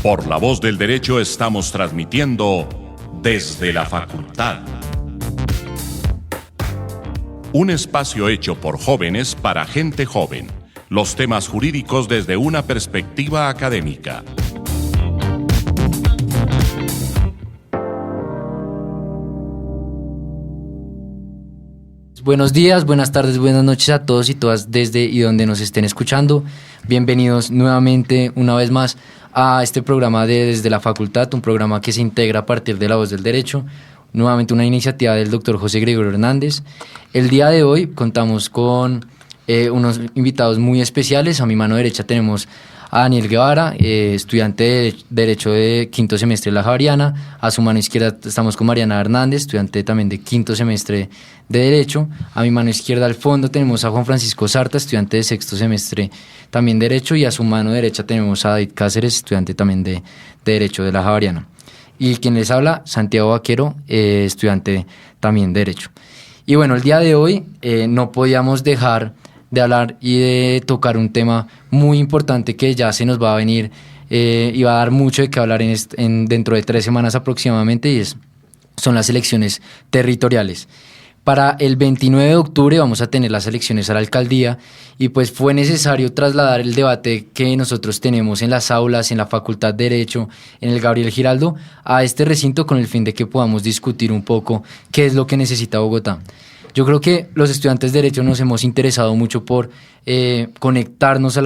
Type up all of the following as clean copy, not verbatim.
Por La Voz del Derecho estamos transmitiendo desde la facultad. Un espacio hecho por jóvenes para gente joven. Los temas jurídicos desde una perspectiva académica. Buenos días, buenas tardes, buenas noches a todos y todas desde y donde nos estén escuchando. Bienvenidos nuevamente, una vez más, a este programa de Desde la Facultad, un programa que se integra a partir de La Voz del Derecho, nuevamente una iniciativa del doctor José Gregorio Hernández. El día de hoy contamos con unos invitados muy especiales. A mi mano derecha tenemos a Daniel Guevara, estudiante de Derecho de quinto semestre de la Javeriana. A su mano izquierda estamos con Mariana Hernández, estudiante también de quinto semestre de Derecho. A mi mano izquierda al fondo tenemos a Juan Francisco Sarta, estudiante de sexto semestre también de Derecho. Y a su mano derecha tenemos a David Cáceres, estudiante también de Derecho de la Javeriana. Y quien les habla, Santiago Vaquero, estudiante también de Derecho. Y bueno, el día de hoy no podíamos dejar de hablar y de tocar un tema muy importante que ya se nos va a venir y va a dar mucho de qué hablar dentro de 3 semanas aproximadamente, y son las elecciones territoriales. Para el 29 de octubre vamos a tener las elecciones a la alcaldía, y pues fue necesario trasladar el debate que nosotros tenemos en las aulas, en la Facultad de Derecho, en el Gabriel Giraldo, a este recinto con el fin de que podamos discutir un poco qué es lo que necesita Bogotá. Yo creo que los estudiantes de Derecho nos hemos interesado mucho por conectarnos a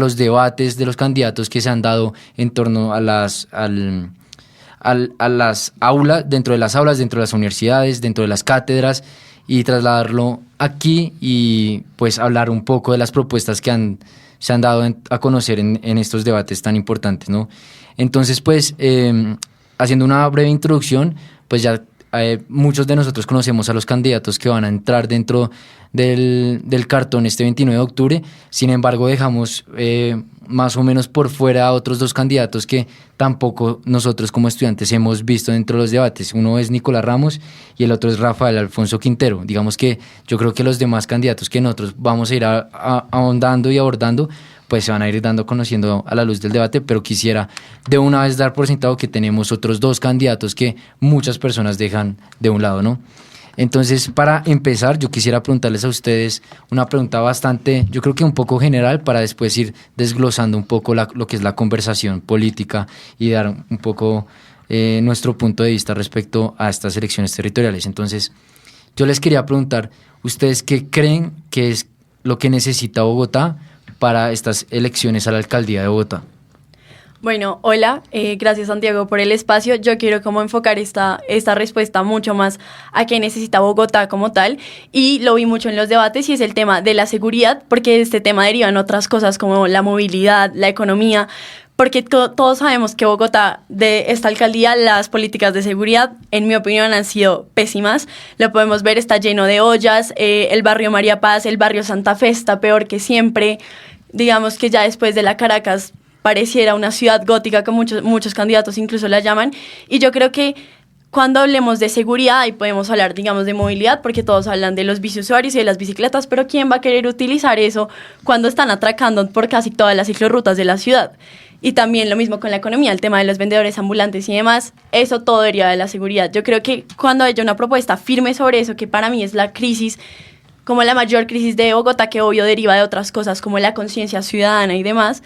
los debates de los candidatos que se han dado en torno a las aulas, dentro de las universidades, dentro de las cátedras, y trasladarlo aquí y pues hablar un poco de las propuestas que se han dado a conocer en estos debates tan importantes, ¿no? Entonces, pues, haciendo una breve introducción, pues ya muchos de nosotros conocemos a los candidatos que van a entrar dentro del cartón este 29 de octubre. Sin embargo, dejamos más o menos por fuera a otros 2 candidatos que tampoco nosotros como estudiantes hemos visto dentro de los debates. Uno es Nicolás Ramos y el otro es Rafael Alfonso Quintero. Digamos que yo creo que los demás candidatos que nosotros vamos a ir ahondando y abordando, pues se van a ir conociendo a la luz del debate, pero quisiera de una vez dar por sentado que tenemos otros 2 candidatos que muchas personas dejan de un lado, ¿no? Entonces, para empezar, yo quisiera preguntarles a ustedes una pregunta bastante, yo creo que un poco general, para después ir desglosando un poco lo que es la conversación política y dar un poco nuestro punto de vista respecto a estas elecciones territoriales. Entonces, yo les quería preguntar, ¿ustedes qué creen que es lo que necesita Bogotá para estas elecciones a la alcaldía de Bogotá? Bueno, hola, gracias Santiago por el espacio. Yo quiero como enfocar esta respuesta mucho más a qué necesita Bogotá como tal, y lo vi mucho en los debates, y es el tema de la seguridad, porque de este tema derivan otras cosas como la movilidad, la economía, porque todos sabemos que Bogotá, de esta alcaldía, las políticas de seguridad, en mi opinión, han sido pésimas. Lo podemos ver, está lleno de ollas, el barrio María Paz, el barrio Santa Fe está peor que siempre. Digamos que ya después de la Caracas pareciera una ciudad gótica, que muchos candidatos incluso la llaman, y yo creo que cuando hablemos de seguridad, ahí podemos hablar, digamos, de movilidad, porque todos hablan de los biciusuarios y de las bicicletas, pero ¿quién va a querer utilizar eso cuando están atracando por casi todas las ciclorrutas de la ciudad? Y también lo mismo con la economía, el tema de los vendedores ambulantes y demás, eso todo deriva de la seguridad. Yo creo que cuando haya una propuesta firme sobre eso, que para mí es la crisis, como la mayor crisis de Bogotá, que obvio deriva de otras cosas como la conciencia ciudadana y demás,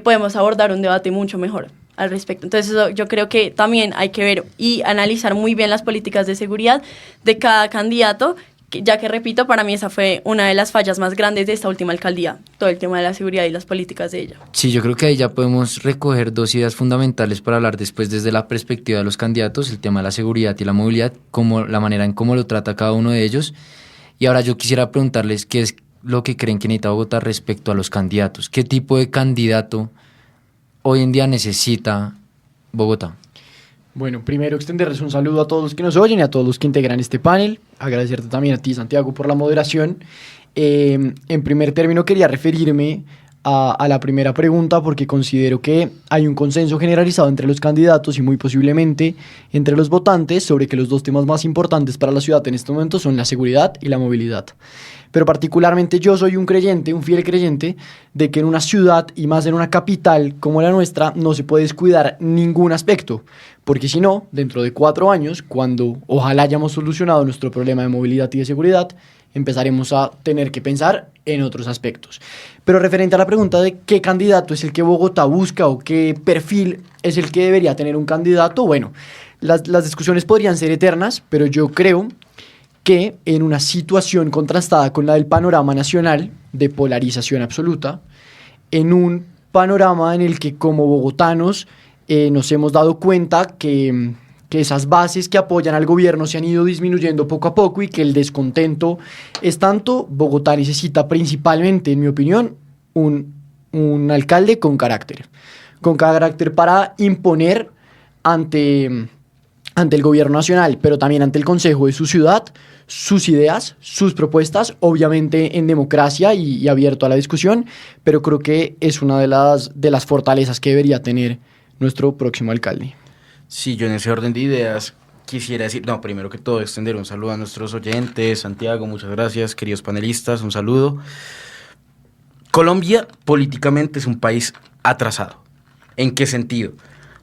podemos abordar un debate mucho mejor al respecto. Entonces eso, yo creo que también hay que ver y analizar muy bien las políticas de seguridad de cada candidato, ya que, repito, para mí esa fue una de las fallas más grandes de esta última alcaldía, todo el tema de la seguridad y las políticas de ella. Sí, yo creo que ahí ya podemos recoger 2 ideas fundamentales para hablar después desde la perspectiva de los candidatos, el tema de la seguridad y la movilidad, como la manera en cómo lo trata cada uno de ellos. Y ahora yo quisiera preguntarles qué es lo que creen que necesita Bogotá respecto a los candidatos. ¿Qué tipo de candidato hoy en día necesita Bogotá? Bueno, primero extenderles un saludo a todos los que nos oyen y a todos los que integran este panel. Agradecerte también a ti, Santiago, por la moderación. En primer término, quería referirme a la primera pregunta, porque considero que hay un consenso generalizado entre los candidatos y muy posiblemente entre los votantes sobre que los 2 temas más importantes para la ciudad en este momento son la seguridad y la movilidad. pero particularmente yo soy un creyente, un fiel creyente, de que en una ciudad y más en una capital como la nuestra no se puede descuidar ningún aspecto, porque si no, dentro de 4 años, cuando ojalá hayamos solucionado nuestro problema de movilidad y de seguridad, empezaremos a tener que pensar en otros aspectos. Pero referente a la pregunta de qué candidato es el que Bogotá busca o qué perfil es el que debería tener un candidato, bueno, las discusiones podrían ser eternas, pero yo creo que en una situación contrastada con la del panorama nacional de polarización absoluta, en un panorama en el que como bogotanos nos hemos dado cuenta que esas bases que apoyan al gobierno se han ido disminuyendo poco a poco y que el descontento es tanto, Bogotá necesita principalmente, en mi opinión, un alcalde con carácter para imponer ante el gobierno nacional, pero también ante el consejo de su ciudad, sus ideas, sus propuestas, obviamente en democracia y abierto a la discusión, pero creo que es una de las fortalezas que debería tener nuestro próximo alcalde. Sí, yo en ese orden de ideas quisiera decir, primero que todo extender un saludo a nuestros oyentes. Santiago, muchas gracias, queridos panelistas, un saludo. Colombia políticamente es un país atrasado. ¿En qué sentido?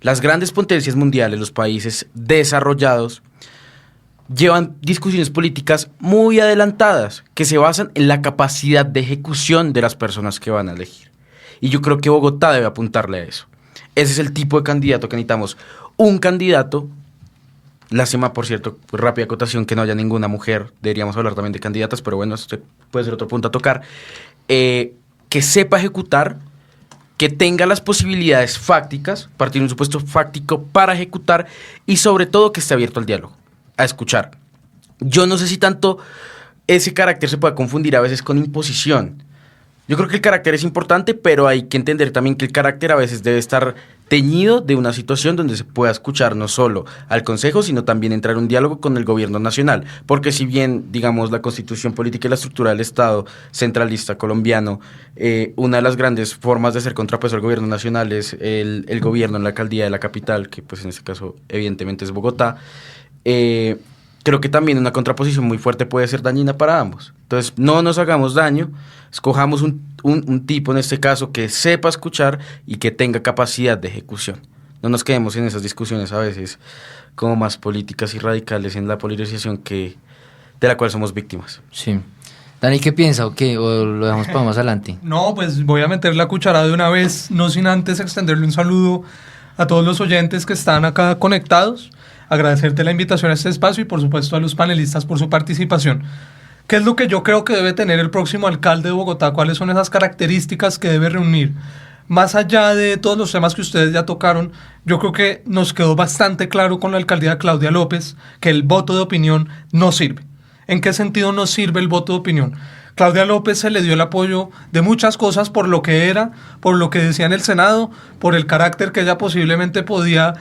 Las grandes potencias mundiales, los países desarrollados, llevan discusiones políticas muy adelantadas que se basan en la capacidad de ejecución de las personas que van a elegir. Y yo creo que Bogotá debe apuntarle a eso. Ese es el tipo de candidato que necesitamos. Un candidato, lástima, por cierto, rápida acotación, que no haya ninguna mujer, deberíamos hablar también de candidatas, pero bueno, este puede ser otro punto a tocar, que sepa ejecutar, que tenga las posibilidades fácticas, partir de un supuesto fáctico para ejecutar y sobre todo que esté abierto al diálogo, a escuchar. Yo no sé si tanto ese carácter se puede confundir a veces con imposición. Yo creo que el carácter es importante, pero hay que entender también que el carácter a veces debe estar teñido de una situación donde se pueda escuchar no solo al Consejo, sino también entrar en un diálogo con el gobierno nacional. Porque si bien, digamos, la constitución política y la estructura del Estado centralista colombiano, una de las grandes formas de hacer contrapeso al gobierno nacional es el gobierno en la alcaldía de la capital, que pues en este caso evidentemente es Bogotá, creo que también una contraposición muy fuerte puede ser dañina para ambos. Entonces, no nos hagamos daño, escojamos un tipo en este caso que sepa escuchar y que tenga capacidad de ejecución. No nos quedemos en esas discusiones a veces como más políticas y radicales en la polarización de la cual somos víctimas. Sí. Dani, ¿qué piensa o qué? ¿O lo dejamos para más adelante? No, pues voy a meter la cucharada de una vez, no sin antes extenderle un saludo a todos los oyentes que están acá conectados. Agradecerte la invitación a este espacio y por supuesto a los panelistas por su participación. ¿Qué es lo que yo creo que debe tener el próximo alcalde de Bogotá? ¿Cuáles son esas características que debe reunir? Más allá de todos los temas que ustedes ya tocaron, yo creo que nos quedó bastante claro con la alcaldía de Claudia López que el voto de opinión no sirve. ¿En qué sentido no sirve el voto de opinión? Claudia López se le dio el apoyo de muchas cosas por lo que era, por lo que decía en el Senado, por el carácter que ella posiblemente podía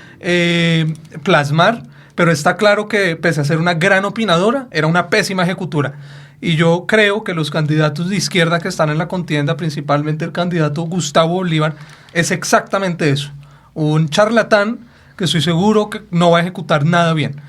plasmar, pero está claro que pese a ser una gran opinadora, era una pésima ejecutora. Y yo creo que los candidatos de izquierda que están en la contienda, principalmente el candidato Gustavo Bolívar, es exactamente eso, un charlatán que estoy seguro que no va a ejecutar nada bien.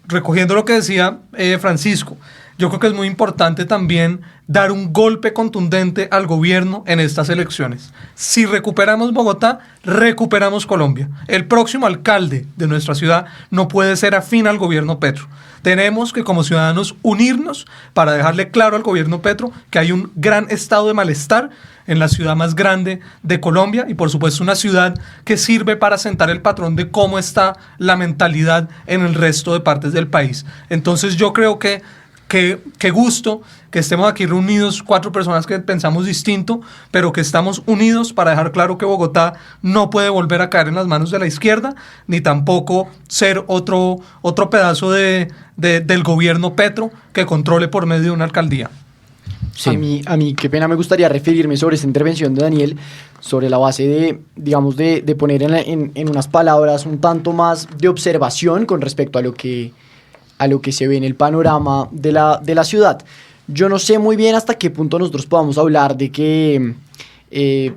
Recogiendo lo que decía Francisco, yo creo que es muy importante también dar un golpe contundente al gobierno en estas elecciones. Si recuperamos Bogotá, recuperamos Colombia. El próximo alcalde de nuestra ciudad no puede ser afín al gobierno Petro. Tenemos que como ciudadanos unirnos para dejarle claro al gobierno Petro que hay un gran estado de malestar en la ciudad más grande de Colombia y por supuesto una ciudad que sirve para sentar el patrón de cómo está la mentalidad en el resto de partes del país. Entonces yo creo que qué gusto que estemos aquí reunidos 4 personas que pensamos distinto, pero que estamos unidos para dejar claro que Bogotá no puede volver a caer en las manos de la izquierda, ni tampoco ser otro pedazo del gobierno Petro que controle por medio de una alcaldía. Sí. A mí, qué pena, me gustaría referirme sobre esta intervención de Daniel, sobre la base de poner en unas palabras un tanto más de observación con respecto a lo que se ve en el panorama de la ciudad. Yo no sé muy bien hasta qué punto nosotros podamos hablar de que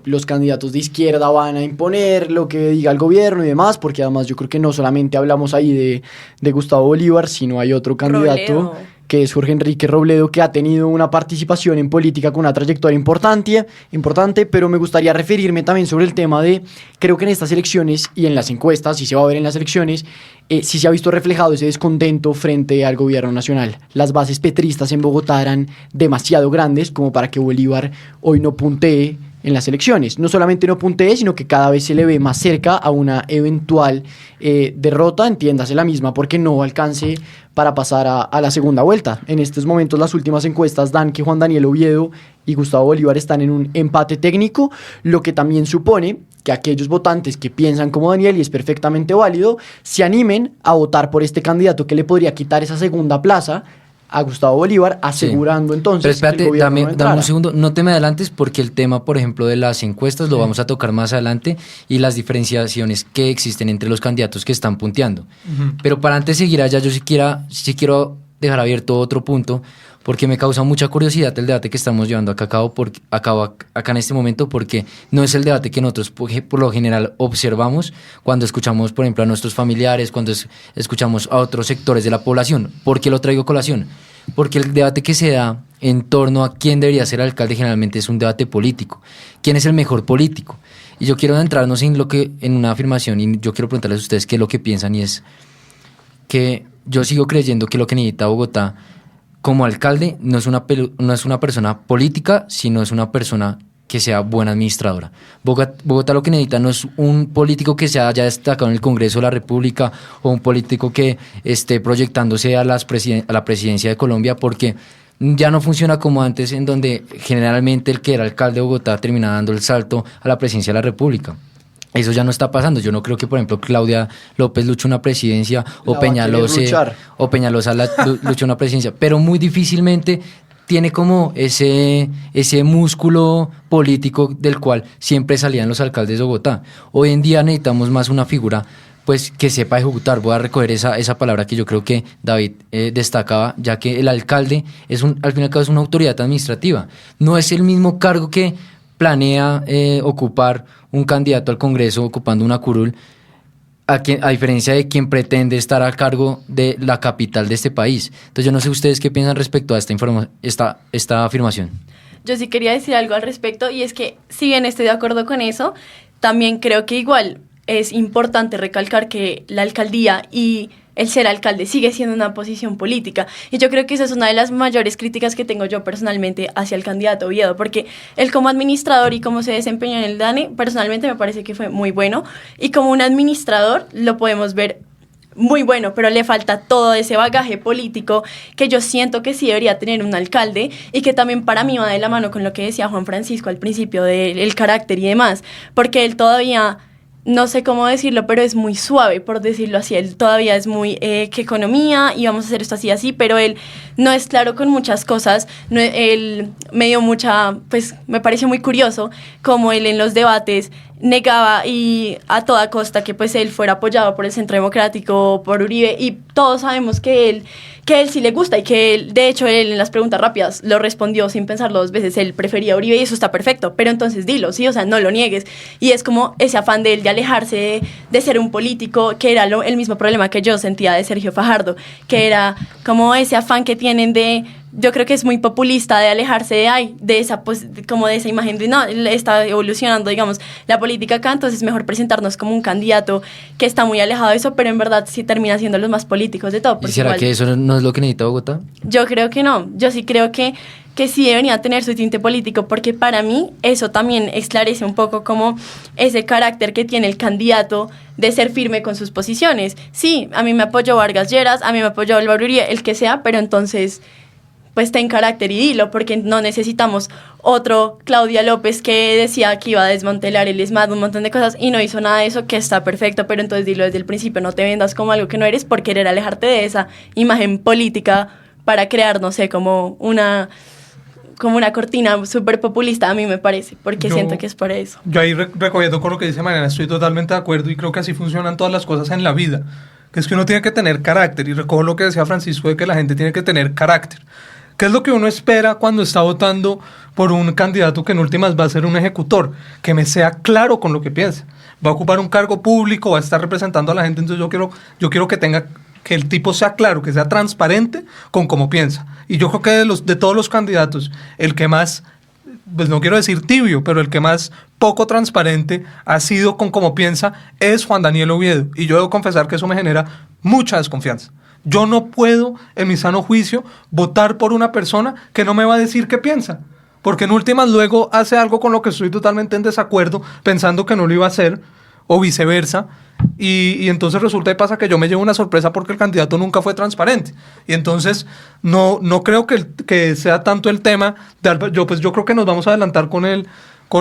los candidatos de izquierda van a imponer lo que diga el gobierno y demás, porque además yo creo que no solamente hablamos ahí de Gustavo Bolívar, sino hay otro candidato que es Jorge Enrique Robledo, que ha tenido una participación en política con una trayectoria importante, pero me gustaría referirme también sobre el tema de, creo que en estas elecciones y en las encuestas, si se va a ver en las elecciones, sí se ha visto reflejado ese descontento frente al gobierno nacional. Las bases petristas en Bogotá eran demasiado grandes como para que Bolívar hoy no puntee en las elecciones. No solamente no puntee, sino que cada vez se le ve más cerca a una eventual derrota, entiéndase la misma, porque no alcance para pasar a la segunda vuelta. En estos momentos las últimas encuestas dan que Juan Daniel Oviedo y Gustavo Bolívar están en un empate técnico, lo que también supone que aquellos votantes que piensan como Daniel, y es perfectamente válido, se animen a votar por este candidato que le podría quitar esa segunda plaza a Gustavo Bolívar, asegurando entonces pero espérate, que el gobierno no dame entrara. un segundo, no te me adelantes porque el tema, por ejemplo, de las encuestas lo vamos a tocar más adelante y las diferenciaciones que existen entre los candidatos que están punteando. Pero para antes de seguir allá, yo sí quiero dejar abierto otro punto porque me causa mucha curiosidad el debate que estamos llevando acá acá en este momento, porque no es el debate que nosotros por lo general observamos cuando escuchamos, por ejemplo, a nuestros familiares, cuando escuchamos a otros sectores de la población. ¿Por qué lo traigo a colación? Porque el debate que se da en torno a quién debería ser alcalde generalmente es un debate político. ¿Quién es el mejor político? Y yo quiero adentrarnos en una afirmación y yo quiero preguntarles a ustedes qué es lo que piensan, y es que yo sigo creyendo que lo que necesita Bogotá como alcalde no es una persona política, sino es una persona que sea buena administradora. Bogotá lo que necesita no es un político que se haya destacado en el Congreso de la República o un político que esté proyectándose a la presidencia de Colombia, porque ya no funciona como antes, en donde generalmente el que era alcalde de Bogotá termina dando el salto a la presidencia de la República. Eso ya no está pasando. Yo no creo que, por ejemplo, Claudia López luche una presidencia o Peñalosa luche una presidencia, pero muy difícilmente tiene como ese músculo político del cual siempre salían los alcaldes de Bogotá. Hoy en día necesitamos más una figura pues que sepa ejecutar. Voy a recoger esa palabra que yo creo que David destacaba, ya que el alcalde al fin y al cabo es una autoridad administrativa. No es el mismo cargo que planea ocupar un candidato al Congreso ocupando una curul, a diferencia de quien pretende estar a cargo de la capital de este país. Entonces yo no sé ustedes qué piensan respecto a esta afirmación. Yo sí quería decir algo al respecto, y es que si bien estoy de acuerdo con eso, también creo que igual es importante recalcar que la alcaldía y el ser alcalde sigue siendo una posición política, y yo creo que esa es una de las mayores críticas que tengo yo personalmente hacia el candidato Oviedo, porque él como administrador y cómo se desempeñó en el DANE, personalmente me parece que fue muy bueno, y como un administrador lo podemos ver muy bueno, pero le falta todo ese bagaje político que yo siento que sí debería tener un alcalde, y que también para mí va de la mano con lo que decía Juan Francisco al principio del carácter y demás, porque él todavía, no sé cómo decirlo, pero es muy suave, por decirlo así. Él todavía es muy, que economía, y vamos a hacer esto así, pero él no es claro con muchas cosas. Él me dio pues me pareció muy curioso cómo él en los debates negaba y a toda costa que pues él fuera apoyado por el Centro Democrático, por Uribe, y todos sabemos que él sí le gusta, y que él, de hecho, él en las preguntas rápidas lo respondió sin pensarlo dos veces. Él prefería a Uribe, y eso está perfecto, pero entonces dilo, sí, o sea, no lo niegues. Y es como ese afán de él de alejarse de ser un político, que era el mismo problema que yo sentía de Sergio Fajardo, que era como ese afán que tienen de, yo creo que es muy populista, de alejarse de esa, pues, como de esa imagen de, no, está evolucionando, digamos, la política acá, entonces es mejor presentarnos como un candidato que está muy alejado de eso, pero en verdad sí termina siendo los más políticos de todo. ¿Y será que eso no es lo que necesita Bogotá? Yo creo que no. Yo sí creo que sí debería tener su tinte político, porque para mí eso también esclarece un poco como ese carácter que tiene el candidato de ser firme con sus posiciones. Sí, a mí me apoyó Vargas Lleras, a mí me apoyó Álvaro Uribe, el que sea, pero entonces pues ten carácter y dilo, porque no necesitamos otro Claudia López que decía que iba a desmantelar el ESMAD, un montón de cosas, y no hizo nada de eso, que está perfecto, pero entonces dilo desde el principio, no te vendas como algo que no eres por querer alejarte de esa imagen política para crear, no sé, como una cortina súper populista, a mí me parece, porque siento que es por eso. Yo ahí recogiendo con lo que dice Mariana, estoy totalmente de acuerdo, y creo que así funcionan todas las cosas en la vida, que es que uno tiene que tener carácter, y recojo lo que decía Francisco de que la gente tiene que tener carácter. ¿Qué es lo que uno espera cuando está votando por un candidato que en últimas va a ser un ejecutor? Que me sea claro con lo que piensa. Va a ocupar un cargo público, va a estar representando a la gente, entonces yo quiero que tenga que el tipo sea claro, que sea transparente con cómo piensa. Y yo creo que de todos los candidatos, el que más, pues no quiero decir tibio, pero el que más poco transparente ha sido con cómo piensa es Juan Daniel Oviedo. Y yo debo confesar que eso me genera mucha desconfianza. Yo no puedo, en mi sano juicio, votar por una persona que no me va a decir qué piensa. Porque en últimas luego hace algo con lo que estoy totalmente en desacuerdo, pensando que no lo iba a hacer, o viceversa. Y entonces resulta y pasa que yo me llevo una sorpresa porque el candidato nunca fue transparente. Y entonces no creo que sea tanto el tema de yo creo que nos vamos a adelantar con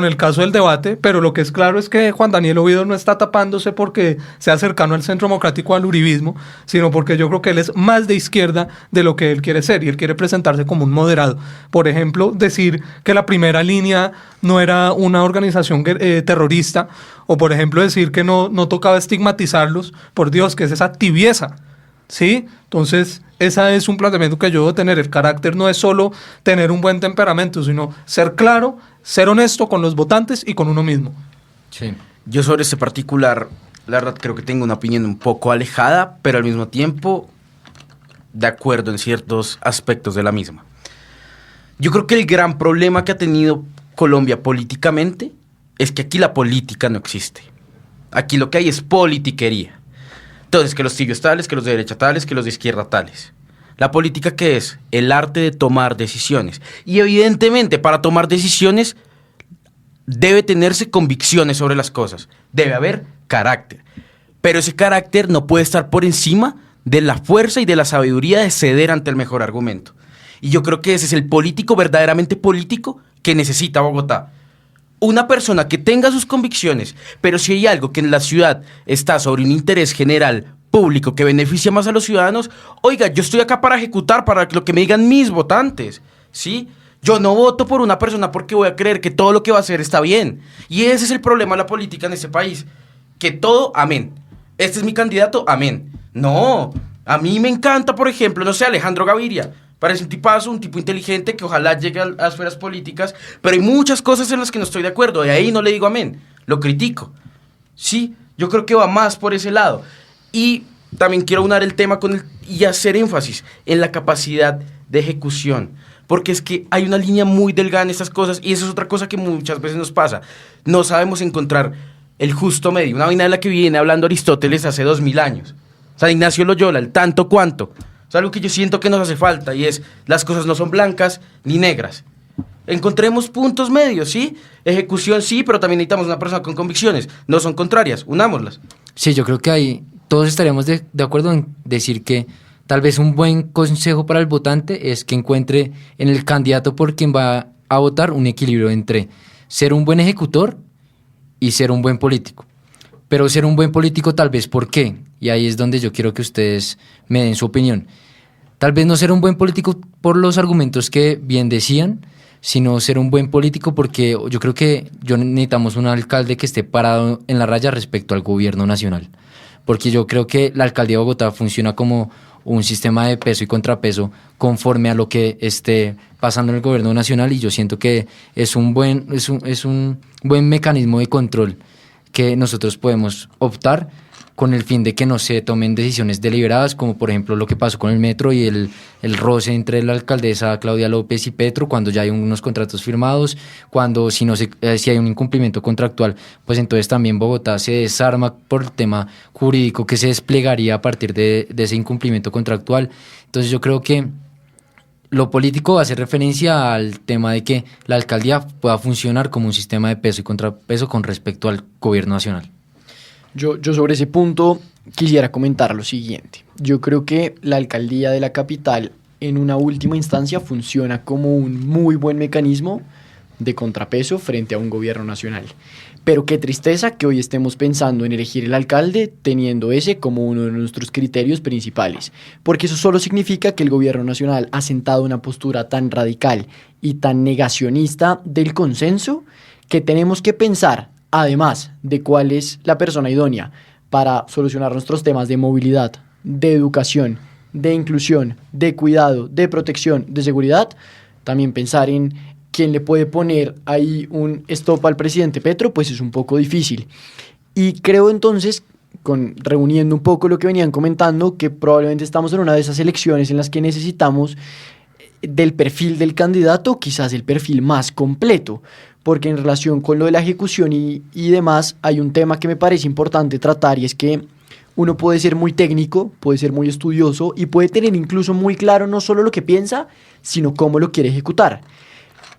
el caso del debate, pero lo que es claro es que Juan Daniel Oviedo no está tapándose porque sea cercano al Centro Democrático, al uribismo, sino porque yo creo que él es más de izquierda de lo que él quiere ser, y él quiere presentarse como un moderado. Por ejemplo, decir que la Primera Línea no era una organización terrorista, o por ejemplo decir que no tocaba estigmatizarlos, por Dios, que es esa tibieza, ¿sí? Entonces, ese es un planteamiento que yo debo tener. El carácter no es solo tener un buen temperamento, sino ser claro, ser honesto con los votantes y con uno mismo. Sí. Yo sobre este particular, la verdad creo que tengo una opinión un poco alejada, pero al mismo tiempo de acuerdo en ciertos aspectos de la misma. Yo creo que el gran problema que ha tenido Colombia políticamente es que aquí la política no existe. Aquí lo que hay es politiquería. Entonces, que los tibios tales, que los de derecha tales, que los de izquierda tales. La política, ¿qué es? El arte de tomar decisiones. Y evidentemente, para tomar decisiones, debe tenerse convicciones sobre las cosas. Debe haber carácter. Pero ese carácter no puede estar por encima de la fuerza y de la sabiduría de ceder ante el mejor argumento. Y yo creo que ese es el político, verdaderamente político, que necesita Bogotá. Una persona que tenga sus convicciones, pero si hay algo que en la ciudad está sobre un interés general público que beneficia más a los ciudadanos, oiga, yo estoy acá para ejecutar, para lo que me digan mis votantes, ¿sí? Yo no voto por una persona porque voy a creer que todo lo que va a hacer está bien. Y ese es el problema de la política en este país, que todo, amén. Este es mi candidato, amén. No, a mí me encanta, por ejemplo, no sé, Alejandro Gaviria. Parece un tipazo, un tipo inteligente que ojalá llegue a esferas políticas, pero hay muchas cosas en las que no estoy de acuerdo, y ahí no le digo amén, lo critico. Sí, yo creo que va más por ese lado. Y también quiero unar el tema y hacer énfasis en la capacidad de ejecución, porque es que hay una línea muy delgada en estas cosas, y eso es otra cosa que muchas veces nos pasa. No sabemos encontrar el justo medio, una vaina de la que viene hablando Aristóteles hace 2000 años. San Ignacio Loyola, el tanto cuanto. Es algo que yo siento que nos hace falta, y es, las cosas no son blancas ni negras. Encontremos puntos medios, ¿sí? Ejecución sí, pero también necesitamos una persona con convicciones. No son contrarias, unámoslas. Sí, yo creo que ahí todos estaríamos de acuerdo en decir que tal vez un buen consejo para el votante es que encuentre en el candidato por quien va a votar un equilibrio entre ser un buen ejecutor y ser un buen político. Pero ser un buen político tal vez, ¿por qué? Y ahí es donde yo quiero que ustedes me den su opinión. Tal vez no ser un buen político por los argumentos que bien decían, sino ser un buen político porque yo creo que necesitamos un alcalde que esté parado en la raya respecto al gobierno nacional. Porque yo creo que la alcaldía de Bogotá funciona como un sistema de peso y contrapeso conforme a lo que esté pasando en el gobierno nacional, y yo siento que es un buen mecanismo de control que nosotros podemos optar con el fin de que no se tomen decisiones deliberadas, como por ejemplo lo que pasó con el metro y el roce entre la alcaldesa Claudia López y Petro, cuando ya hay unos contratos firmados, cuando si hay un incumplimiento contractual, pues entonces también Bogotá se desarma por el tema jurídico que se desplegaría a partir de ese incumplimiento contractual. Entonces yo creo que lo político hace referencia al tema de que la alcaldía pueda funcionar como un sistema de peso y contrapeso con respecto al gobierno nacional. Yo sobre ese punto quisiera comentar lo siguiente. Yo creo que la alcaldía de la capital en una última instancia funciona como un muy buen mecanismo de contrapeso frente a un gobierno nacional. Pero qué tristeza que hoy estemos pensando en elegir el alcalde teniendo ese como uno de nuestros criterios principales, porque eso solo significa que el gobierno nacional ha sentado una postura tan radical y tan negacionista del consenso que tenemos que pensar, además de cuál es la persona idónea para solucionar nuestros temas de movilidad, de educación, de inclusión, de cuidado, de protección, de seguridad, también pensar en quién le puede poner ahí un stop al presidente Petro, pues es un poco difícil. Y creo entonces reuniendo un poco lo que venían comentando, que probablemente estamos en una de esas elecciones en las que necesitamos del perfil del candidato, quizás el perfil más completo, porque en relación con lo de la ejecución y demás, hay un tema que me parece importante tratar, y es que uno puede ser muy técnico, puede ser muy estudioso y puede tener incluso muy claro no solo lo que piensa, sino cómo lo quiere ejecutar.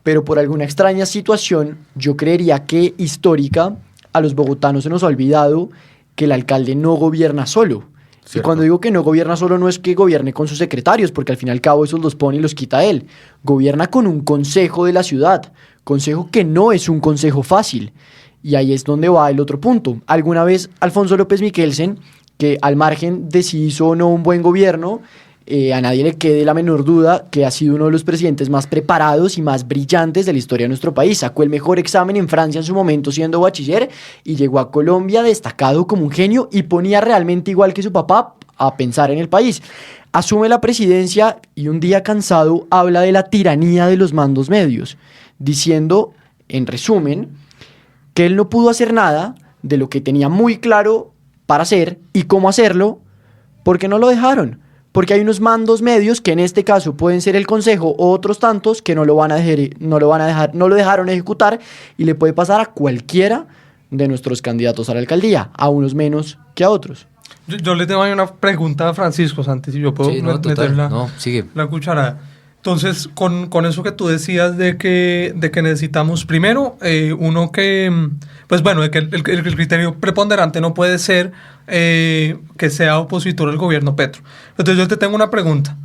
Pero por alguna extraña situación, yo creería que histórica, a los bogotanos se nos ha olvidado que el alcalde no gobierna solo. Cierto. Y cuando digo que no gobierna solo, no es que gobierne con sus secretarios, porque al fin y al cabo esos los pone y los quita él. Gobierna con un consejo de la ciudad, consejo que no es un consejo fácil. Y ahí es donde va el otro punto. Alguna vez Alfonso López Miquelsen, que al margen de si hizo o no un buen gobierno, a nadie le quede la menor duda que ha sido uno de los presidentes más preparados y más brillantes de la historia de nuestro país. Sacó el mejor examen en Francia en su momento siendo bachiller y llegó a Colombia destacado como un genio y ponía realmente igual que su papá a pensar en el país. Asume la presidencia y un día cansado habla de la tiranía de los mandos medios, diciendo, en resumen, que él no pudo hacer nada de lo que tenía muy claro para hacer y cómo hacerlo porque no lo dejaron. Porque hay unos mandos medios que en este caso pueden ser el consejo o otros tantos que no lo dejaron ejecutar y le puede pasar a cualquiera de nuestros candidatos a la alcaldía, a unos menos que a otros. Yo le tengo ahí una pregunta a Francisco, Santi, si yo puedo Sí, no, meter total. Sigue. la cucharada. Entonces, con eso que tú decías de que necesitamos primero, uno que, pues bueno, de que el criterio preponderante no puede ser que sea opositor al gobierno Petro. Entonces yo te tengo una pregunta.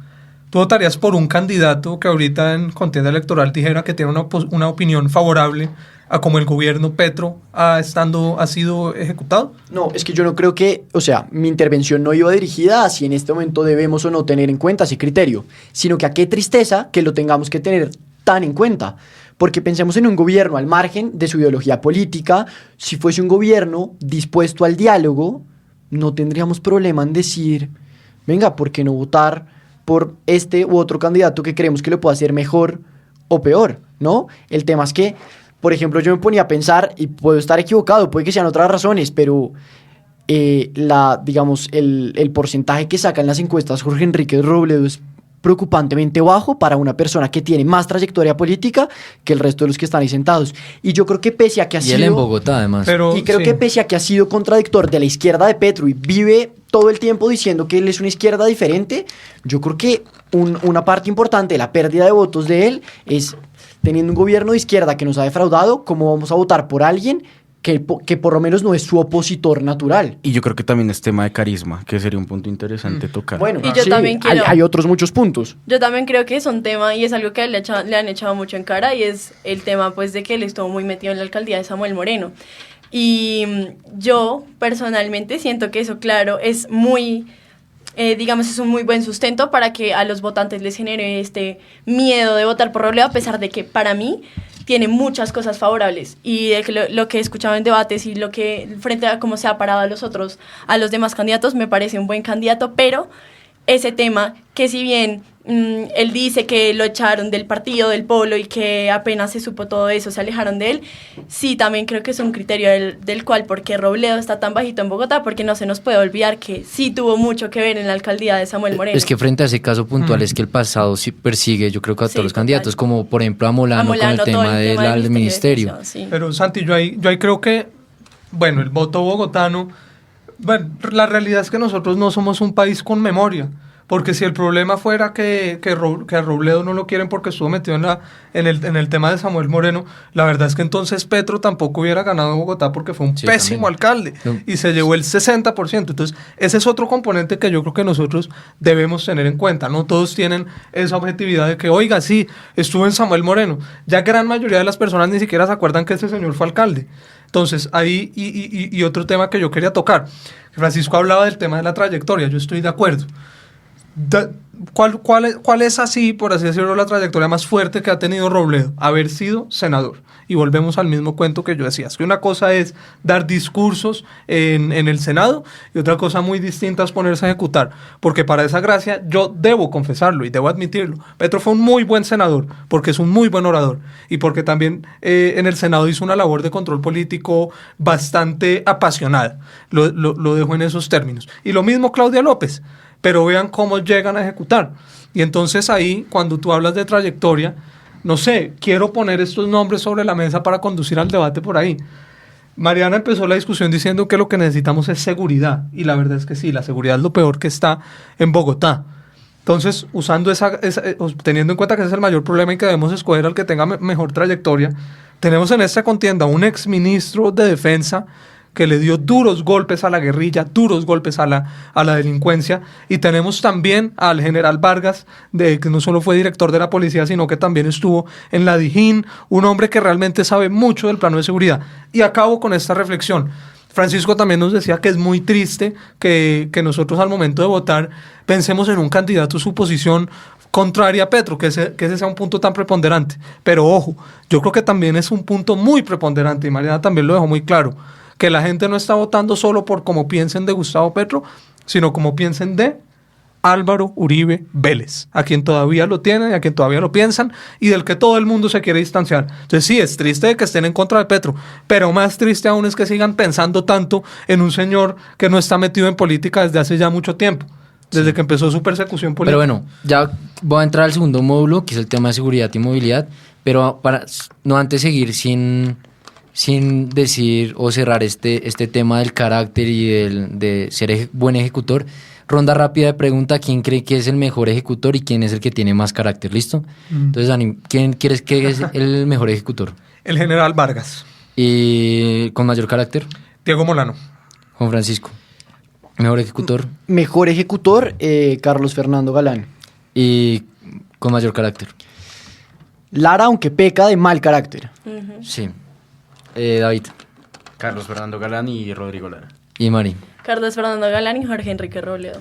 ¿Tú votarías por un candidato que ahorita en contienda electoral dijera que tiene una opinión favorable a cómo el gobierno Petro ha sido ejecutado? No, es que yo no creo que, o sea, mi intervención no iba dirigida a si en este momento debemos o no tener en cuenta ese criterio, sino que a qué tristeza que lo tengamos que tener tan en cuenta. Porque pensemos en un gobierno al margen de su ideología política. Si fuese un gobierno dispuesto al diálogo, no tendríamos problema en decir, venga, ¿por qué no votar por este u otro candidato que creemos que lo pueda hacer mejor o peor, ¿no? El tema es que, por ejemplo, yo me ponía a pensar, y puedo estar equivocado, puede que sean otras razones, pero el porcentaje que sacan las encuestas Jorge Enrique Robledo es preocupantemente bajo para una persona que tiene más trayectoria política que el resto de los que están ahí sentados. Y yo creo que pese a que ha sido... Y él en Bogotá, además. que pese a que ha sido contradictor de la izquierda de Petro y vive todo el tiempo diciendo que él es una izquierda diferente, yo creo que una parte importante de la pérdida de votos de él es, teniendo un gobierno de izquierda que nos ha defraudado, ¿cómo vamos a votar por alguien que por lo menos no es su opositor natural? Y yo creo que también es tema de carisma, que sería un punto interesante tocar. Bueno, Y yo también quiero- hay otros muchos puntos. Yo también creo que es un tema y es algo que le han echado mucho en cara, y es el tema pues de que él estuvo muy metido en la alcaldía de Samuel Moreno. Y yo personalmente siento que eso, claro, es muy, es un muy buen sustento para que a los votantes les genere este miedo de votar por Robledo, a pesar de que para mí tiene muchas cosas favorables, y de que lo que he escuchado en debates y lo que frente a cómo se ha parado a los demás candidatos, me parece un buen candidato. Pero ese tema, que si bien él dice que lo echaron del partido, del Polo, y que apenas se supo todo eso, se alejaron de él, sí, también creo que es un criterio del cual, porque Robledo está tan bajito en Bogotá, porque no se nos puede olvidar que sí tuvo mucho que ver en la alcaldía de Samuel Moreno. Es que frente a ese caso puntual es que el pasado sí persigue, yo creo que a Sí, todos los total. candidatos, como por ejemplo a Molano, con el todo tema del ministerio. de Educación, sí. Pero Santi, yo ahí creo que, bueno, el voto bogotano, bueno, la realidad es que nosotros no somos un país con memoria, porque si el problema fuera que a Robledo no lo quieren porque estuvo metido en el tema de Samuel Moreno, la verdad es que entonces Petro tampoco hubiera ganado Bogotá, porque fue un Sí, pésimo alcalde y se llevó el 60%. Entonces, ese es otro componente que yo creo que nosotros debemos tener en cuenta. No todos tienen esa objetividad de que, oiga, sí, estuvo en Samuel Moreno. Ya gran mayoría de las personas ni siquiera se acuerdan que ese señor fue alcalde. Entonces, ahí, y otro tema que yo quería tocar. Francisco hablaba del tema de la trayectoria, yo estoy de acuerdo. ¿Cuál es así, por así decirlo, la trayectoria más fuerte que ha tenido Robledo? Haber sido senador. Y volvemos al mismo cuento que yo decía. Es que una cosa es dar discursos en el Senado y otra cosa muy distinta es ponerse a ejecutar. Porque para esa gracia yo debo confesarlo y debo admitirlo. Petro fue un muy buen senador porque es un muy buen orador y porque también en el Senado hizo una labor de control político bastante apasionada. Lo dejo en esos términos. Y lo mismo Claudia López. Pero vean cómo llegan a ejecutar. Y entonces ahí, cuando tú hablas de trayectoria, no sé, quiero poner estos nombres sobre la mesa para conducir al debate por ahí. Mariana empezó la discusión diciendo que lo que necesitamos es seguridad. Y la verdad es que sí, la seguridad es lo peor que está en Bogotá. Entonces, teniendo en cuenta que ese es el mayor problema y que debemos escoger al que tenga mejor trayectoria, tenemos en esta contienda un exministro de Defensa que le dio duros golpes a la guerrilla, duros golpes a la delincuencia, y tenemos también al general Vargas, que no solo fue director de la policía, sino que también estuvo en la Dijín, un hombre que realmente sabe mucho del plano de seguridad. Y acabo con esta reflexión. Francisco también nos decía que es muy triste que nosotros al momento de votar pensemos en un candidato su posición contraria a Petro, que ese sea un punto tan preponderante. Pero ojo, yo creo que también es un punto muy preponderante, y Mariana también lo dejó muy claro, que la gente no está votando solo por cómo piensen de Gustavo Petro, sino como piensen de Álvaro Uribe Vélez, a quien todavía lo tienen y a quien todavía lo piensan y del que todo el mundo se quiere distanciar. Entonces sí, es triste de que estén en contra de Petro, pero más triste aún es que sigan pensando tanto en un señor que no está metido en política desde hace ya mucho tiempo, desde que empezó su persecución política. Pero bueno, ya voy a entrar al segundo módulo, que es el tema de seguridad y movilidad, pero para no antes seguir sin decir o cerrar este tema del carácter y de ser buen ejecutor, ronda rápida de pregunta: ¿quién cree que es el mejor ejecutor y quién es el que tiene más carácter? ¿Listo? Entonces, Dani, ¿quién quieres que es el mejor ejecutor? El general Vargas. ¿Y con mayor carácter? Diego Molano. Juan Francisco. ¿Mejor ejecutor? Mejor ejecutor, Carlos Fernando Galán. ¿Y con mayor carácter? Lara, aunque peca de mal carácter. Sí. David. Carlos Fernando Galán y Rodrigo Lara. ¿Y Mari? Carlos Fernando Galán y Jorge Enrique Robledo.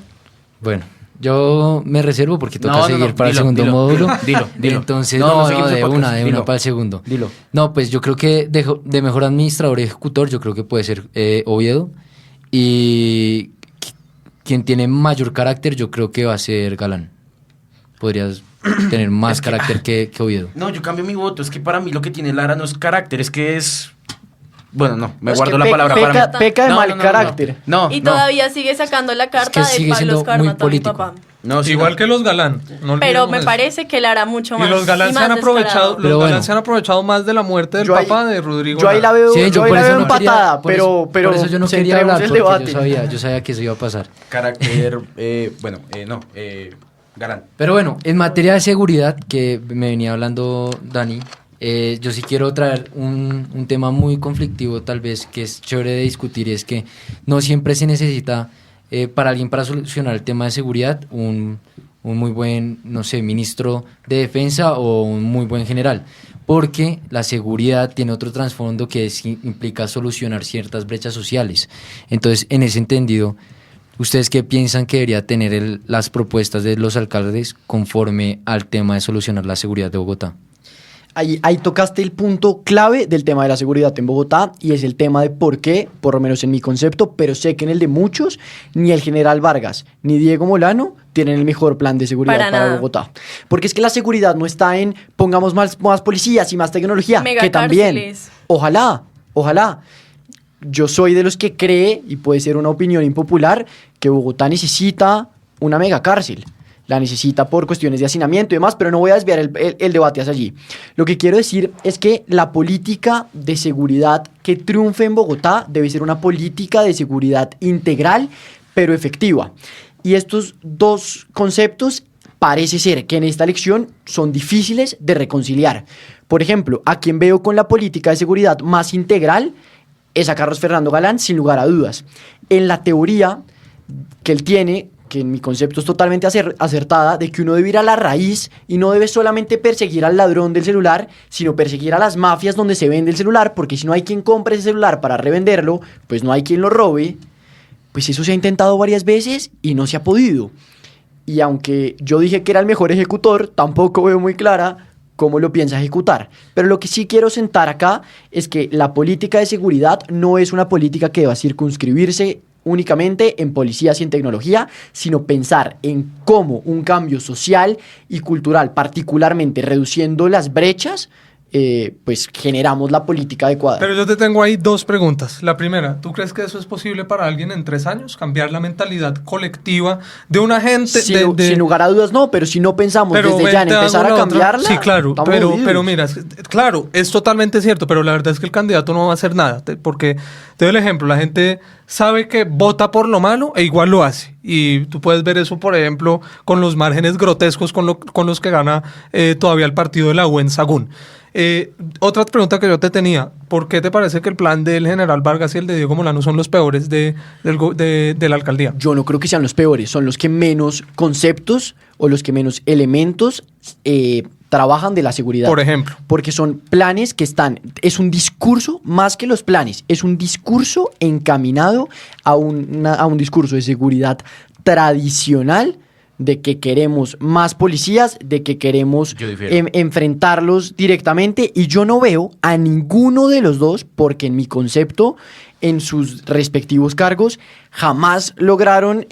Bueno, yo me reservo porque toca seguir para el segundo módulo. Dilo. Entonces, seguimos el podcast. de una para el segundo. Dilo. No, pues yo creo que de mejor administrador y ejecutor, yo creo que puede ser Oviedo. Y quien tiene mayor carácter, yo creo que va a ser Galán. Podrías tener más carácter que Oviedo. No, yo cambio mi voto. Es que para mí lo que tiene Lara no es carácter, es que es... Bueno, no, me Es guardo que la palabra para mí. peca de mal carácter. No, Y todavía sigue sacando la carta Es que sigue de siendo Pablo Escarma, muy mi político. papá. No, sí, Igual no. que los Galán. No Pero olvidemos me eso. parece que él hará mucho más. Y los Galán se más han aprovechado, descarado. Pero bueno. se han aprovechado más de la muerte del Yo ahí- papá de Rodrigo. Yo ahí la veo, Sí, yo ahí por la eso veo no quería- empatada, por eso- pero por eso yo no quería centremos hablar, el porque debate. yo sabía que eso iba a pasar. Carácter, Galán. Pero bueno, en materia de seguridad, que me venía hablando Dani, yo sí quiero traer un tema muy conflictivo, tal vez, que es chévere de discutir, y es que no siempre se necesita para solucionar el tema de seguridad un muy buen, no sé, ministro de defensa o un muy buen general, porque la seguridad tiene otro trasfondo que implica solucionar ciertas brechas sociales. Entonces, en ese entendido, ¿ustedes qué piensan que debería tener las propuestas de los alcaldes conforme al tema de solucionar la seguridad de Bogotá? Ahí tocaste el punto clave del tema de la seguridad en Bogotá, y es el tema de por qué, por lo menos en mi concepto, pero sé que en el de muchos, ni el general Vargas ni Diego Molano tienen el mejor plan de seguridad Para para nada. Bogotá. Porque es que la seguridad no está en pongamos más policías y más tecnología, Mega que también. cárceles. Ojalá. Yo soy de los que cree, y puede ser una opinión impopular, que Bogotá necesita una mega cárcel. La necesita por cuestiones de hacinamiento y demás, pero no voy a desviar el debate hacia allí. Lo que quiero decir es que la política de seguridad que triunfe en Bogotá debe ser una política de seguridad integral, pero efectiva. Y estos dos conceptos parece ser que en esta elección son difíciles de reconciliar. Por ejemplo, a quien veo con la política de seguridad más integral es a Carlos Fernando Galán, sin lugar a dudas. En la teoría que él tiene, que en mi concepto es totalmente acertada, de que uno debe ir a la raíz y no debe solamente perseguir al ladrón del celular, sino perseguir a las mafias donde se vende el celular, porque si no hay quien compre ese celular para revenderlo, pues no hay quien lo robe. Pues eso se ha intentado varias veces y no se ha podido. y aunque yo dije que era el mejor ejecutor, tampoco veo muy clara cómo lo piensa ejecutar. Pero lo que sí quiero sentar acá es que la política de seguridad no es una política que deba circunscribirse únicamente en policías y en tecnología, sino pensar en cómo un cambio social y cultural, particularmente reduciendo las brechas, pues generamos la política adecuada. Pero yo te tengo ahí dos preguntas. La primera, ¿tú crees que eso es posible para alguien en 3 años? ¿Cambiar la mentalidad colectiva de una gente? Sin lugar a dudas no, pero si no pensamos desde ya en empezar a cambiarla... Sí, claro, pero mira, claro, es totalmente cierto, pero la verdad es que el candidato no va a hacer nada, porque te doy el ejemplo, la gente sabe que vota por lo malo e igual lo hace. Y tú puedes ver eso, por ejemplo, con los márgenes grotescos con los que gana todavía el partido de la U en Sagún. Otra pregunta que yo te tenía, ¿por qué te parece que el plan del general Vargas y el de Diego Molano son los peores de la alcaldía? Yo no creo que sean los peores, son los que menos conceptos o los que menos elementos trabajan de la seguridad. Por ejemplo. Porque son planes que es un discurso, más que los planes, es un discurso encaminado a un discurso de seguridad tradicional, de que queremos más policías, de que queremos enfrentarlos directamente, y yo no veo a ninguno de los dos, porque en mi concepto, en sus respectivos cargos, jamás lograron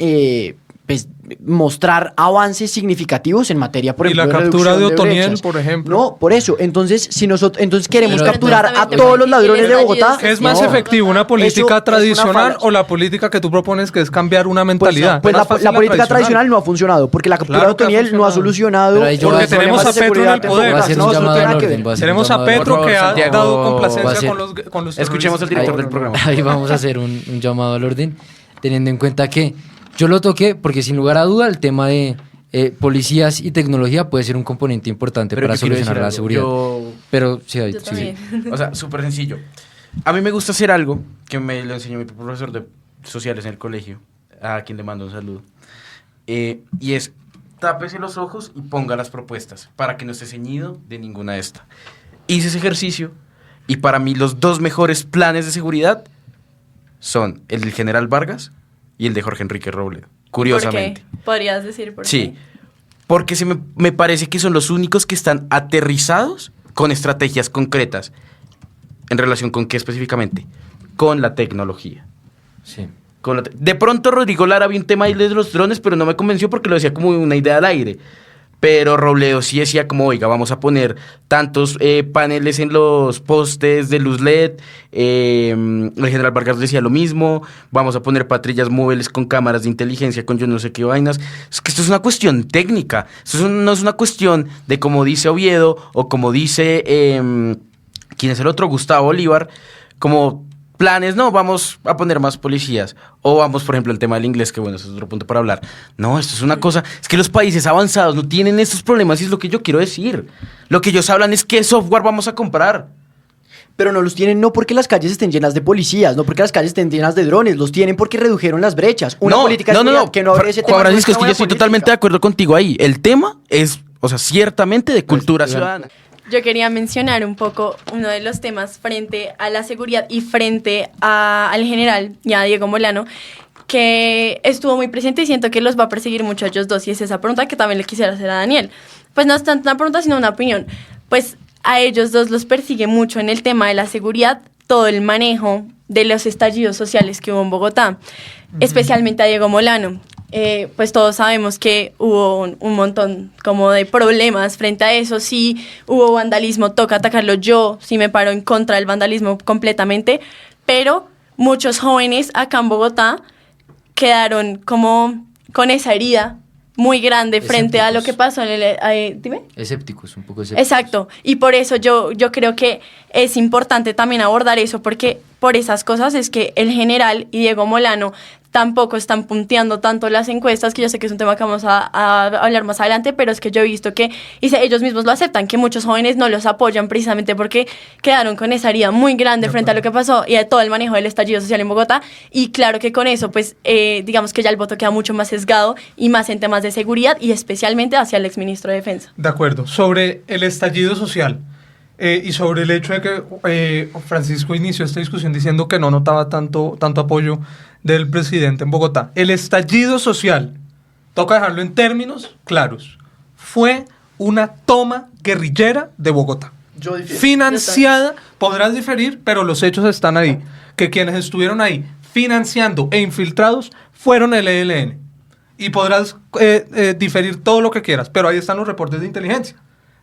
pues, mostrar avances significativos en materia, por ejemplo, y la captura de Otoniel, brechas. por ejemplo. No, por eso. Entonces, si nosotros queremos Pero capturar a exactamente, todos los ladrones de Bogotá... ¿Qué es más no. efectivo, una política Eso es tradicional una falacia. o la política que tú propones, que es cambiar una mentalidad? Pues Es la más fácil política tradicional no ha funcionado, porque la captura Claro de que ha Otoniel no ha funcionado. solucionado Pero ahí yo Porque voy a hacer- tenemos a problemas de Petro en el seguridad poder. Voy a hacer no, un eso no llamado tiene al nada que orden, ver. voy a hacer un Tenemos a llamado al orden. Petro Por que favor, ha Santiago, dado voy a complacencia hacer- con los Escuchemos al terroristas. director del programa. Ahí vamos a hacer un llamado al orden, teniendo en cuenta que yo lo toqué porque sin lugar a duda el tema de policías y tecnología puede ser un componente importante Pero para yo quiero solucionar la decir seguridad. algo. Pero sí, David, Yo sí. también. O sea, súper sencillo. A mí me gusta hacer algo que me lo enseñó mi profesor de sociales en el colegio, a quien le mando un saludo. Y es, tápese los ojos y ponga las propuestas para que no esté ceñido de ninguna de estas. Hice ese ejercicio y para mí los dos mejores planes de seguridad son el del general Vargas y el de Jorge Enrique Robledo, curiosamente. ¿Por qué? ¿Podrías decir por Sí, qué? porque me parece que son los únicos que están aterrizados con estrategias concretas. ¿En relación con qué específicamente? Con la tecnología. Sí. De pronto Rodrigo Lara vio un tema ahí de los drones, pero no me convenció porque lo decía como una idea al aire. Pero Robledo sí decía como, oiga, vamos a poner tantos paneles en los postes de luz LED. El general Vargas decía lo mismo. Vamos a poner patrullas móviles con cámaras de inteligencia, con yo no sé qué vainas. Es que esto es una cuestión técnica. Esto no es una cuestión de como dice Oviedo o como dice, ¿quién es el otro? Gustavo Bolívar. Como planes, no, vamos a poner más policías. O vamos, por ejemplo, el tema del inglés, que bueno, eso es otro punto para hablar. No, esto es una cosa, es que los países avanzados no tienen estos problemas y es lo que yo quiero decir. Lo que ellos hablan es qué software vamos a comprar. Pero no los tienen no porque las calles estén llenas de policías, no porque las calles estén llenas de drones, los tienen porque redujeron las brechas. Una política de seguridad que no abre ese tema. Juan no Francisco, es que una yo estoy política. totalmente de acuerdo contigo ahí. El tema es, o sea, ciertamente de cultura ciudadana. Yo quería mencionar un poco uno de los temas frente a la seguridad y frente al general y a Diego Molano, que estuvo muy presente y siento que los va a perseguir mucho a ellos dos, y es esa pregunta que también le quisiera hacer a Daniel. Pues no es tanto una pregunta, sino una opinión. Pues a ellos dos los persigue mucho en el tema de la seguridad, todo el manejo de los estallidos sociales que hubo en Bogotá, especialmente a Diego Molano. Pues todos sabemos que hubo un montón como de problemas frente a eso. Sí hubo vandalismo, toca atacarlo. Yo sí me paro en contra del vandalismo completamente, pero muchos jóvenes acá en Bogotá quedaron como con esa herida muy grande frente a lo que pasó en el... dime. Escépticos, un poco escépticos. Exacto, y por eso yo creo que es importante también abordar eso, porque por esas cosas es que el general y Diego Molano tampoco están punteando tanto las encuestas, que yo sé que es un tema que vamos a hablar más adelante, pero es que yo he visto que, y ellos mismos lo aceptan, que muchos jóvenes no los apoyan precisamente porque quedaron con esa herida muy grande frente a lo que pasó y a todo el manejo del estallido social en Bogotá, y claro que con eso, pues, digamos que ya el voto queda mucho más sesgado y más en temas de seguridad y especialmente hacia el exministro de Defensa. De acuerdo. Sobre el estallido social y sobre el hecho de que Francisco inició esta discusión diciendo que no notaba tanto apoyo del presidente en Bogotá. El estallido social Toca dejarlo en términos claros. Fue una toma guerrillera de Bogotá. Yo difiero. Financiada, podrás diferir, pero los hechos están ahí. Que quienes estuvieron ahí financiando e infiltrados fueron el ELN. Y podrás diferir todo lo que quieras, pero ahí están los reportes de inteligencia.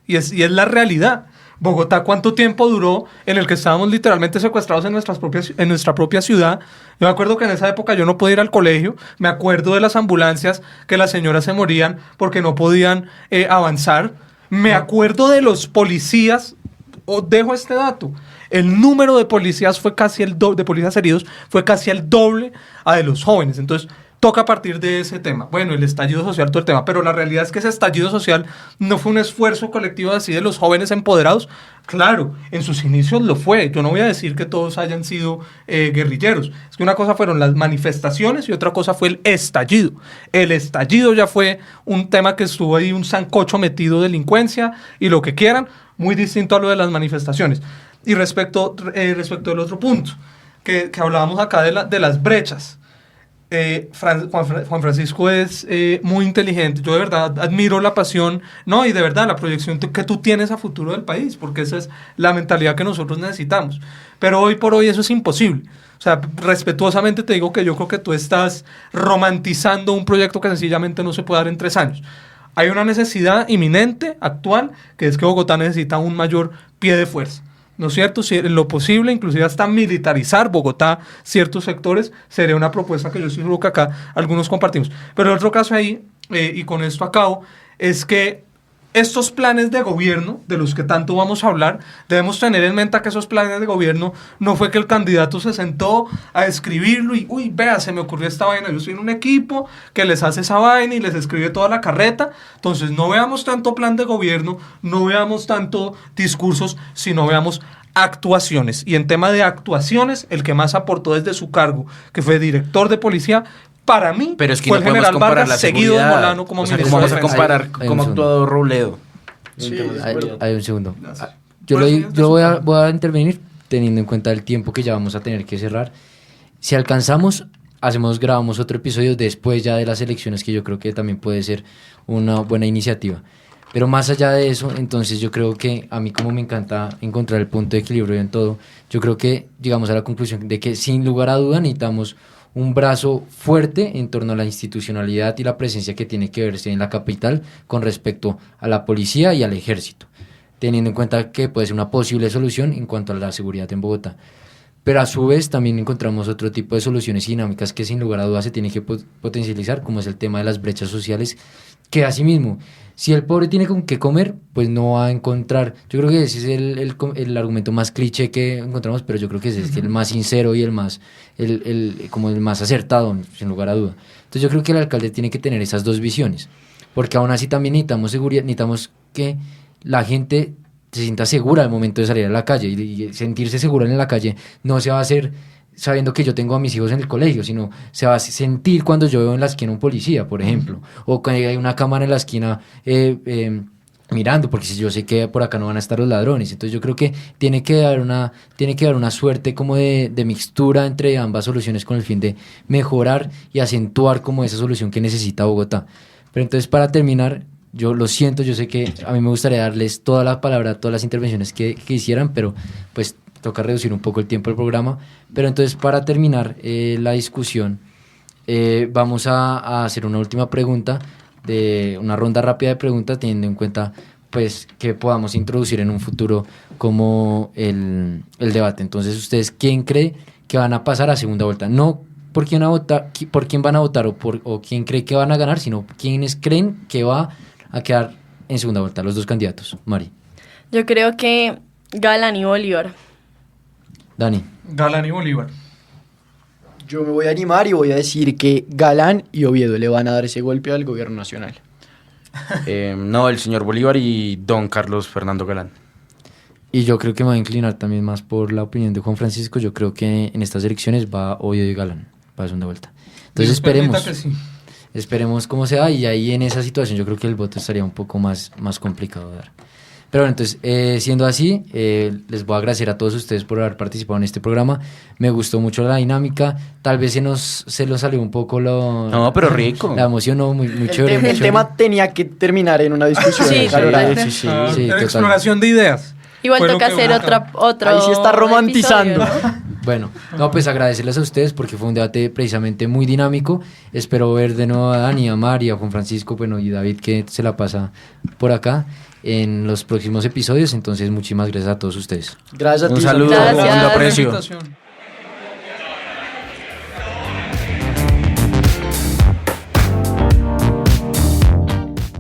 Y es la realidad. Bogotá, ¿cuánto tiempo duró en el que estábamos literalmente secuestrados en nuestra propia ciudad? Yo me acuerdo que en esa época yo no podía ir al colegio. Me acuerdo de las ambulancias que las señoras se morían porque no podían avanzar. Me acuerdo de los policías. Os dejo este dato. El número de policías fue casi el doble, de policías heridos fue casi el doble a de los jóvenes. Entonces, toca partir de ese tema. Bueno, el estallido social, todo el tema, pero la realidad es que ese estallido social no fue un esfuerzo colectivo así de los jóvenes empoderados. Claro, en sus inicios lo fue. Yo no voy a decir que todos hayan sido guerrilleros. Es que una cosa fueron las manifestaciones y otra cosa fue el estallido. El estallido ya fue un tema que estuvo ahí, un sancocho metido, delincuencia y lo que quieran, muy distinto a lo de las manifestaciones. Y respecto del otro punto, que hablábamos acá de las brechas. Juan Francisco es muy inteligente. Yo de verdad admiro la pasión, no, y de verdad la proyección que tú tienes a futuro del país, porque esa es la mentalidad que nosotros necesitamos. Pero hoy por hoy eso es imposible. O sea, respetuosamente te digo que yo creo que tú estás romantizando un proyecto que sencillamente no se puede dar en 3 años. Hay una necesidad inminente, actual, que es que Bogotá necesita un mayor pie de fuerza. ¿No es cierto? Si en lo posible, inclusive hasta militarizar Bogotá, ciertos sectores, sería una propuesta que yo estoy seguro que acá algunos compartimos. Pero el otro caso ahí, y con esto acabo, es que estos planes de gobierno, de los que tanto vamos a hablar, debemos tener en mente que esos planes de gobierno no fue que el candidato se sentó a escribirlo y, uy, vea, se me ocurrió esta vaina, yo estoy en un equipo que les hace esa vaina y les escribe toda la carreta. Entonces no veamos tanto plan de gobierno, no veamos tanto discursos, sino veamos actuaciones. Y en tema de actuaciones, el que más aportó desde su cargo, que fue director de policía, para mí, pero es que fue no el general comparar Vargas, seguido de Molano como ministro. ¿Cómo vamos a de Defensa? comparar Hay cómo un actuó Robledo? Sí, Hay un segundo. Bueno, Yo voy a intervenir teniendo en cuenta el tiempo que ya vamos a tener que cerrar. Si alcanzamos, grabamos otro episodio después ya de las elecciones, que yo creo que también puede ser una buena iniciativa. Pero más allá de eso, entonces yo creo que a mí, como me encanta encontrar el punto de equilibrio en todo, yo creo que llegamos a la conclusión de que sin lugar a duda necesitamos un brazo fuerte en torno a la institucionalidad y la presencia que tiene que verse en la capital con respecto a la policía y al ejército, teniendo en cuenta que puede ser una posible solución en cuanto a la seguridad en Bogotá. Pero a su vez también encontramos otro tipo de soluciones y dinámicas que sin lugar a dudas se tienen que potencializar, como es el tema de las brechas sociales, que asimismo, si el pobre tiene con qué comer, pues no va a encontrar. Yo creo que ese es el argumento más cliché que encontramos, pero yo creo que ese es el más sincero y el más acertado, sin lugar a duda. Entonces yo creo que el alcalde tiene que tener esas dos visiones, porque aún así también necesitamos seguridad, necesitamos que la gente se sienta segura al momento de salir a la calle, y sentirse segura en la calle no se va a hacer sabiendo que yo tengo a mis hijos en el colegio, sino se va a sentir cuando yo veo en la esquina un policía, por ejemplo, o cuando hay una cámara en la esquina mirando, porque si yo sé que por acá no van a estar los ladrones. Entonces yo creo que tiene que dar una suerte como de mixtura entre ambas soluciones con el fin de mejorar y acentuar como esa solución que necesita Bogotá. Pero entonces, para terminar, yo lo siento, yo sé que a mí me gustaría darles toda la palabra, todas las intervenciones que hicieran, pero pues toca reducir un poco el tiempo del programa. Pero entonces, para terminar la discusión, vamos a hacer una última pregunta, de una ronda rápida de preguntas, teniendo en cuenta pues que podamos introducir en un futuro como el debate. Entonces, ¿ustedes quién cree que van a pasar a segunda vuelta? No por quién van a votar o quién cree que van a ganar, sino quiénes creen que va a quedar en segunda vuelta, los dos candidatos. Mari. Yo creo que Galán y Bolívar. Dani. Galán y Bolívar. Yo me voy a animar y voy a decir que Galán y Oviedo le van a dar ese golpe al gobierno nacional. No, el señor Bolívar y don Carlos Fernando Galán. Y yo creo que me voy a inclinar también más por la opinión de Juan Francisco. Yo creo que en estas elecciones va Oviedo y Galán para segunda vuelta. Entonces esperemos cómo se da, y ahí en esa situación yo creo que el voto estaría un poco más complicado de dar. Pero bueno, entonces, siendo así, les voy a agradecer a todos ustedes por haber participado en este programa. Me gustó mucho la dinámica. Tal vez se nos salió un poco No, pero rico. la emoción, ¿no? Muy El, chévere. tem- muy el chévere. tema tenía que terminar en una discusión. Sí, acalorada. Sí. Sí, total. Exploración de ideas. Igual Fue lo toca que hacer buscaba. otro Ahí sí está romantizando. episodio, ¿no? Bueno, no, pues agradecerles a ustedes porque fue un debate precisamente muy dinámico. Espero ver de nuevo a Dani, a Mari, a Juan Francisco, bueno, y David que se la pasa por acá en los próximos episodios. Entonces, muchísimas gracias a todos ustedes. Gracias a Un ti. saludo, Santiago. Gracias. lo Por la aprecio. invitación.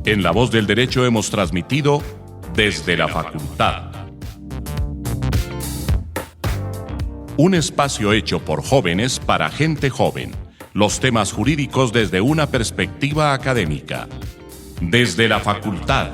En La Voz del Derecho hemos transmitido Desde la Facultad. Un espacio hecho por jóvenes para gente joven. Los temas jurídicos desde una perspectiva académica. Desde la Facultad.